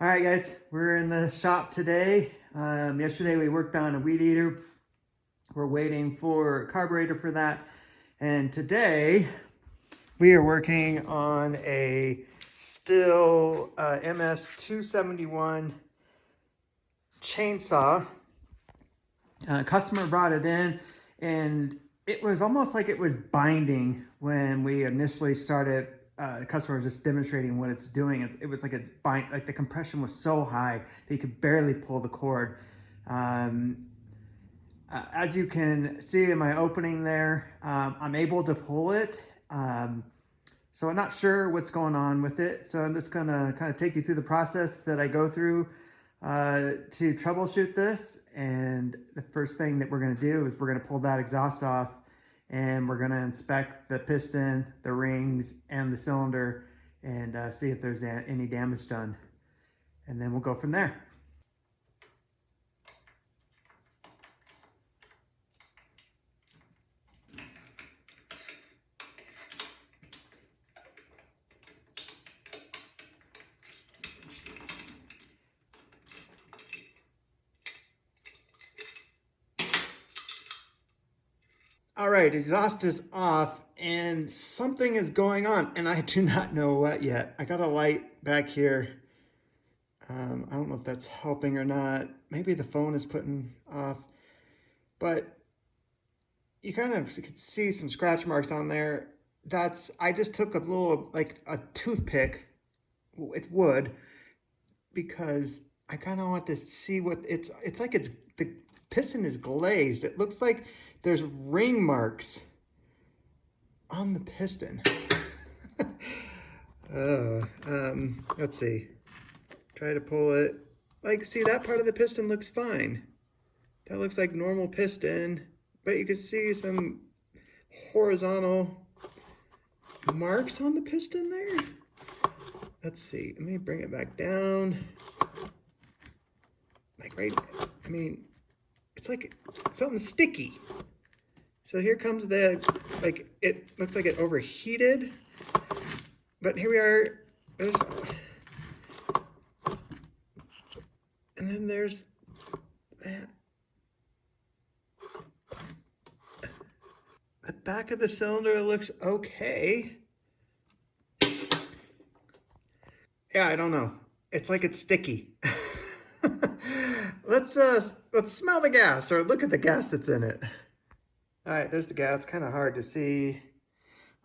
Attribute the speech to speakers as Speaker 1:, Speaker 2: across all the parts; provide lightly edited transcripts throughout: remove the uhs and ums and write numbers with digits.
Speaker 1: All right, guys, we're in the shop today. Yesterday we worked on a weed eater. We're waiting for a carburetor for that. And today we are working on a Stihl MS 271 chainsaw. Customer brought it in and it was almost like it was binding when we initially started. The customer was just demonstrating what it's doing. It was like like the compression was so high that you could barely pull the cord. As you can see in my opening there, I'm able to pull it. So I'm not sure what's going on with it. So I'm just gonna kind of take you through the process that I go through to troubleshoot this. And the first thing that we're gonna do is we're gonna pull that exhaust off and we're gonna inspect the piston, the rings, and the cylinder and see if there's any damage done. And then we'll go from there. All right, exhaust is off and something is going on and I do not know what yet. I got a light back here. I don't know if that's helping or not. Maybe the phone is putting off, but you kind of could see some scratch marks on there. I just took a little, like a toothpick, it's wood, because I kind of want to see what the piston is glazed. It looks like there's ring marks on the piston. Let's see. Try to pull it. Like, see, that part of the piston looks fine. That looks like normal piston, but you can see some horizontal marks on the piston there. Let's see. Let me bring it back down. Like I mean, it's like something sticky. So here comes it looks like it overheated, but here we are, and then there's that. The back of the cylinder looks okay. Yeah, I don't know. It's like it's sticky. Let's smell the gas or look at the gas that's in it. All right, there's the gas. Kind of hard to see.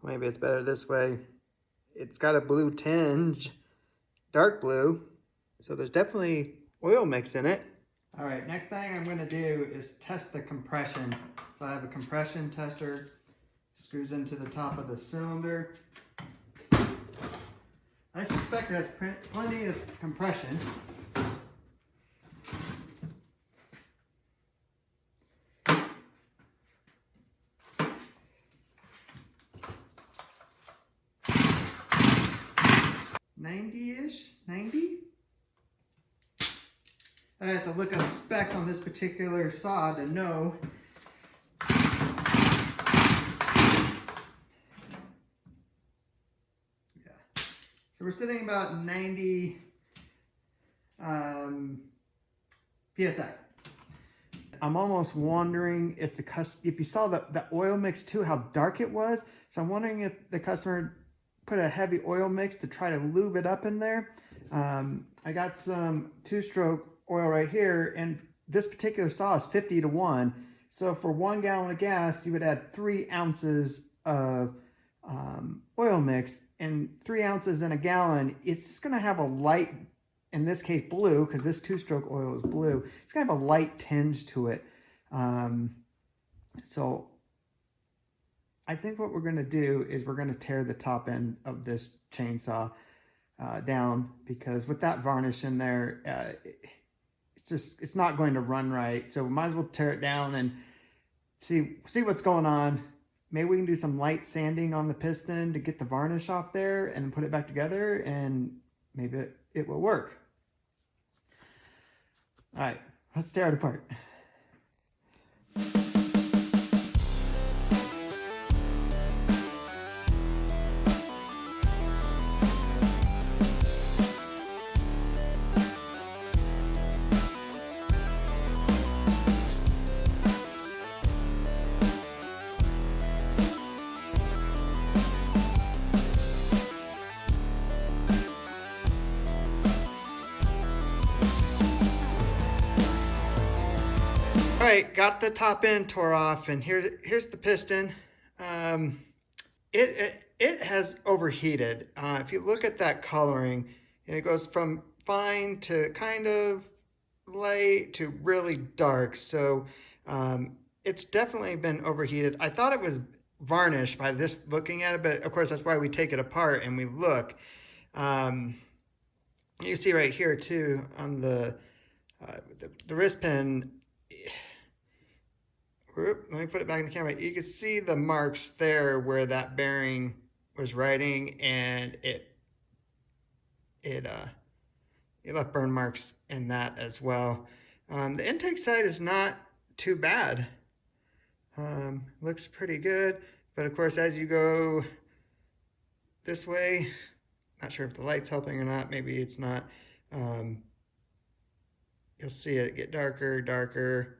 Speaker 1: Maybe it's better this way. It's got a blue tinge, dark blue. So there's definitely oil mix in it. All right, next thing I'm gonna do is test the compression. So I have a compression tester, screws into the top of the cylinder. I suspect it has plenty of compression. '90-ish, 90? I have to look at the specs on this particular saw to know. Yeah. So we're sitting about 90 PSI. I'm almost wondering if if you saw the oil mix too, how dark it was. So I'm wondering if the customer put a heavy oil mix to try to lube it up in there. I got some two-stroke oil right here, and this particular saw is 50-to-1. So for 1 gallon of gas, you would add 3 ounces of oil mix, and 3 ounces in a gallon, it's gonna have a light, in this case blue, because this two-stroke oil is blue, it's gonna have a light tinge to it. So I think what we're gonna do is we're gonna tear the top end of this chainsaw down, because with that varnish in there, it's not going to run right. So we might as well tear it down and see what's going on. Maybe we can do some light sanding on the piston to get the varnish off there and put it back together, and maybe it will work. All right, let's tear it apart. right, got the top end tore off, and here's the piston. It has overheated. If you look at that coloring, and it goes from fine to kind of light to really dark. So it's definitely been overheated. I thought it was varnished by this looking at it, but of course that's why we take it apart and we look. You see right here too on the wrist pin. Let me put it back in the camera. You can see the marks there where that bearing was riding, and it left burn marks in that as well. The intake side is not too bad. Looks pretty good, but of course as you go this way, not sure if the light's helping or not, maybe it's not. You'll see it get darker, darker.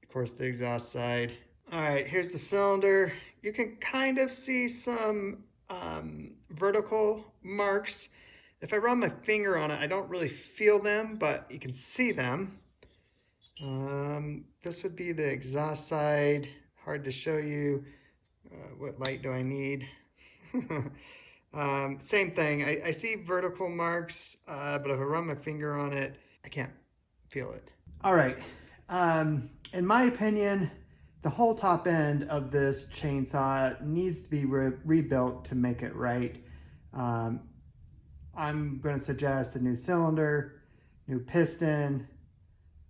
Speaker 1: Of course, the exhaust side. All right, here's the cylinder. You can kind of see some vertical marks. If I run my finger on it, I don't really feel them, but you can see them. This would be the exhaust side. Hard to show you. What light do I need? Same thing. I see vertical marks, but if I run my finger on it, I can't feel it. All right. In my opinion, the whole top end of this chainsaw needs to be rebuilt to make it right. I'm going to suggest a new cylinder, new piston,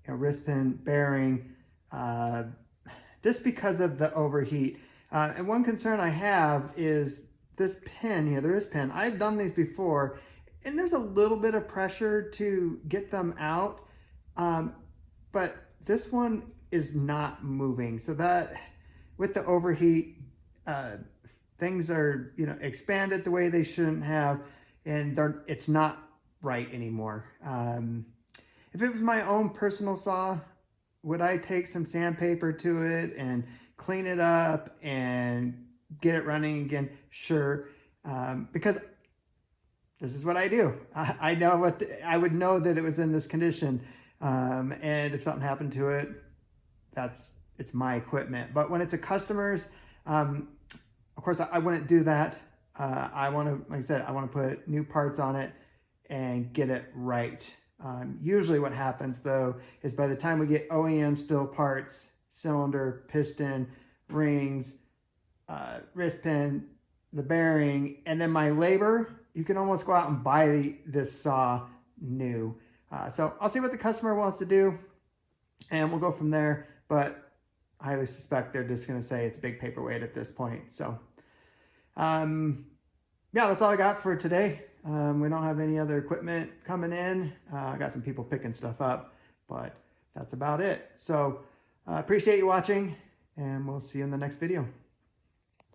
Speaker 1: wrist pin, bearing, just because of the overheat. And one concern I have is this pin here, the wrist pin. I've done these before, and there's a little bit of pressure to get them out, but this one is not moving. So that with the overheat, things are expanded the way they shouldn't have, and it's not right anymore. If it was my own personal saw, would I take some sandpaper to it and clean it up and get it running again? Sure, because this is what I do. I know what I would know that it was in this condition, and if something happened to it, it's my equipment. But when it's a customer's, of course I wouldn't do that. I want to, like I said, I want to put new parts on it and get it right. Usually what happens though is by the time we get OEM Stihl parts, cylinder, piston, rings, wrist pin, the bearing, and then my labor, you can almost go out and buy this saw new. So I'll see what the customer wants to do, and we'll go from there. But I highly suspect they're just going to say it's a big paperweight at this point. So yeah, that's all I got for today. We don't have any other equipment coming in. I got some people picking stuff up, but that's about it. So appreciate you watching, and we'll see you in the next video.